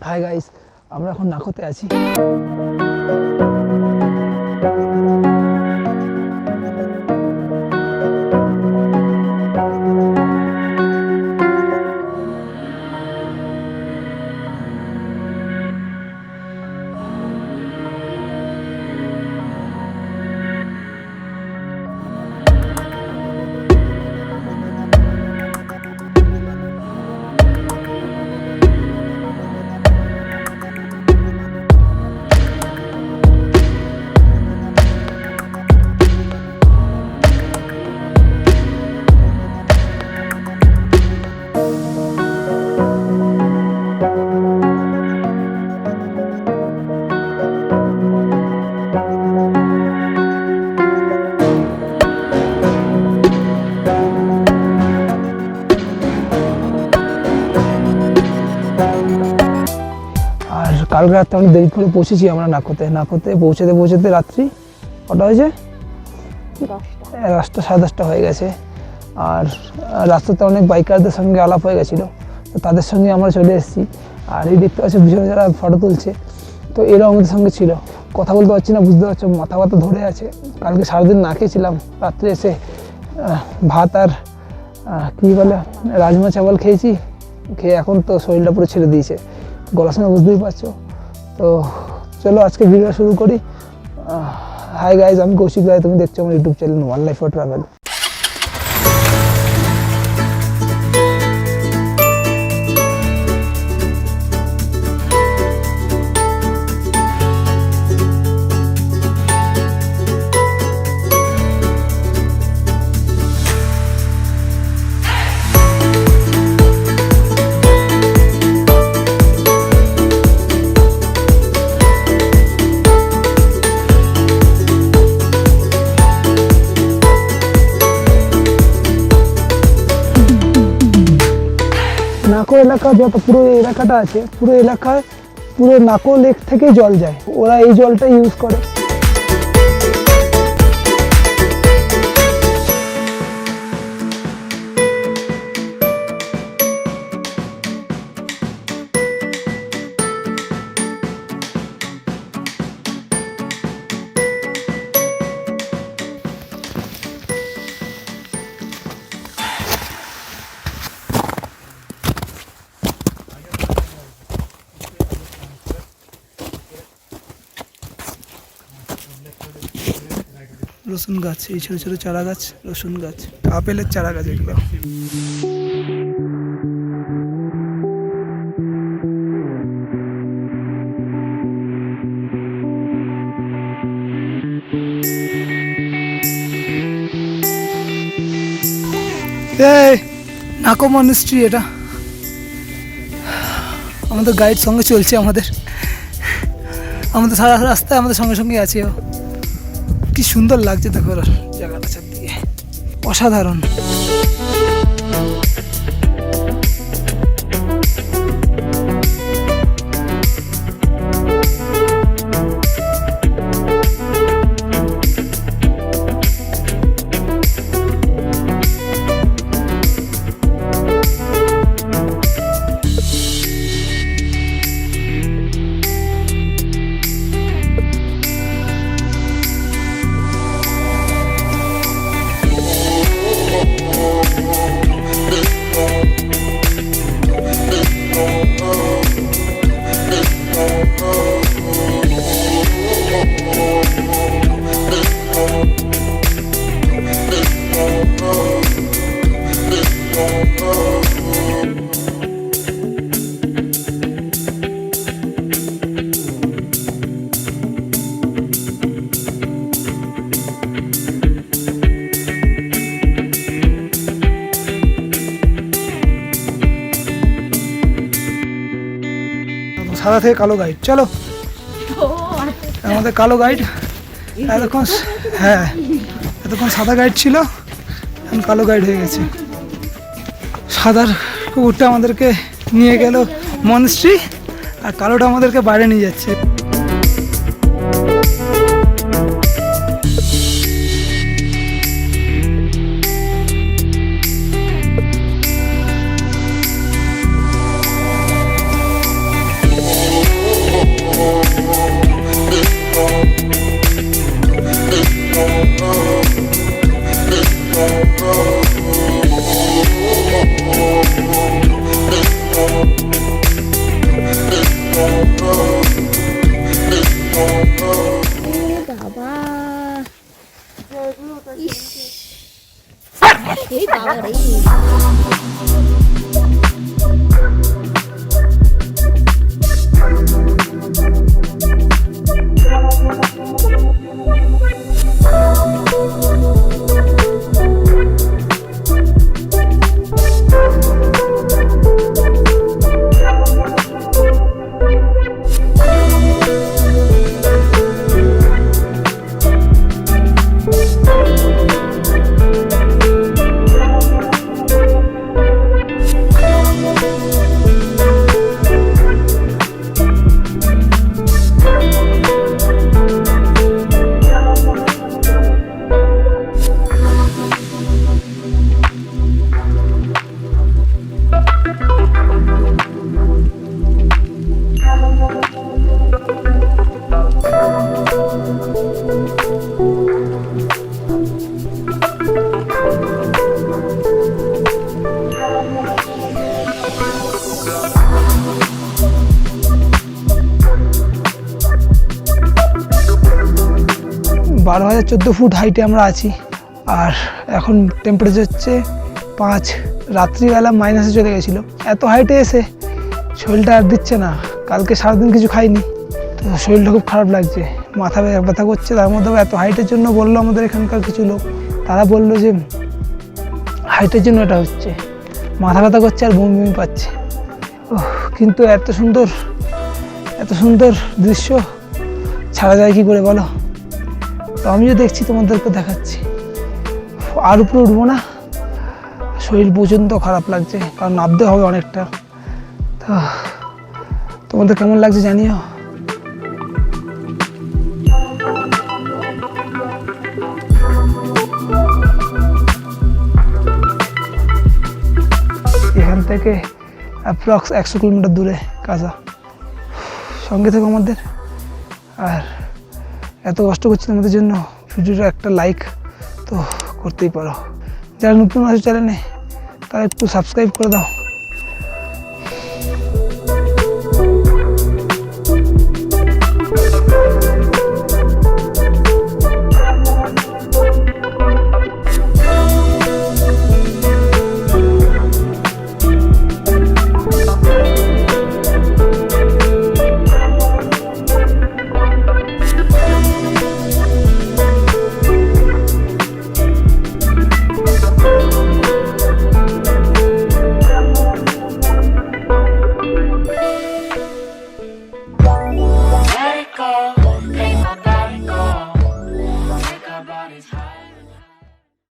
Hi guys, আমরা এখন নাকোতে আছি। কালকে রাত্রে অনেক দেরি করে পৌঁছেছি আমরা নাকোতে পৌঁছাতে রাত্রি কটা হয়েছে? 10টা 10:30 হয়ে গেছে। আর রাস্তাতে অনেক বাইকারদের সঙ্গে আলাপ হয়ে গেছিলো, তো তাদের সঙ্গে আমরা চলে এসেছি। আর এই দেখতে পাচ্ছি পিছনে যারা ফটো তুলছে, তো এরাও আমাদের সঙ্গে ছিল। কথা বলতে পারছি না, বুঝতে পারছো, মাথা ব্যথা ধরে আছে। কালকে সারাদিন না খেয়েছিলাম, রাত্রে এসে ভাত আর কী বলে রাজমা চাওয়াল খেয়েছি। খেয়ে এখন তো শরীরটা পুরো ছেড়ে দিয়েছে, গলা শুনে বুঝতেই পারছো। তো চলো আজকে ভিডিও শুরু করি। হাই গাইজ, আমি কৌশিক রায়, তুমি দেখছো আমার YouTube channel one life for travel. নাকো এলাকা যত পুরো এলাকাটা আছে, পুরো এলাকায় পুরো নাকো লেক থেকে জল যায়, ওরা এই জলটা ইউজ করে। রসুন গাছ, এই ছোটো ছোটো চারা গাছ, রসুন গাছ, আপেলের চারা গাছ এগুলো। নাকো মনিস্ট্রি, এটা আমাদের গাইড সঙ্গে চলছে, আমাদের সারা রাস্তায় আমাদের সঙ্গে সঙ্গে আছে। কি সুন্দর লাগছে দেখো জায়গাটা, চারদিকে অসাধারণ। সাদা থেকে কালো গাইড, চলো আমাদের কালো গাইড। এতক্ষণ এতক্ষণ সাদা গাইড ছিল, এখন কালো গাইড হয়ে গেছে। সাদার কুকুরটা আমাদেরকে নিয়ে গেল মনস্ট্রি, আর কালোটা আমাদেরকে বাইরে নিয়ে যাচ্ছে। বাবা এই বাবা রে $12,014 ফুট হাইটে আমরা আছি। আর এখন টেম্পারেচার হচ্ছে 5, রাত্রিবেলা মাইনাসে চলে গেছিলো। এত হাইটে এসে শরীরটা আর দিচ্ছে না, কালকে সারাদিন কিছু খাইনি, তো শরীরটা খুব খারাপ লাগছে, মাথা ব্যথা করছে। তার মধ্যে এত হাইটের জন্য বললো আমাদের এখানকার কিছু লোক, তারা বললো যে হাইটের জন্য এটা হচ্ছে, মাথা ব্যথা করছে আর বমি বমি পাচ্ছে। কিন্তু এত সুন্দর দৃশ্য ছাড়া যায় কি করে বলো? তো আমিও দেখছি, তোমাদেরকে দেখাচ্ছি। আর উপরে উঠবো না, শরীর পর্যন্ত খারাপ লাগছে, কারণ নামতে হবে অনেকটা। তো তোমাদের কেমন লাগছে জানিও। এখান থেকে অ্যাপ্রক্স 100 কিলোমিটার দূরে কাজা। সঙ্গে থেকে আমাদের, আর এত কষ্ট করছি তোমাদের জন্য, ভিডিওটা একটা লাইক তো করতেই পারো। যারা নতুন আছে চ্যানেলে, তারা একটু সাবস্ক্রাইব করে দাও।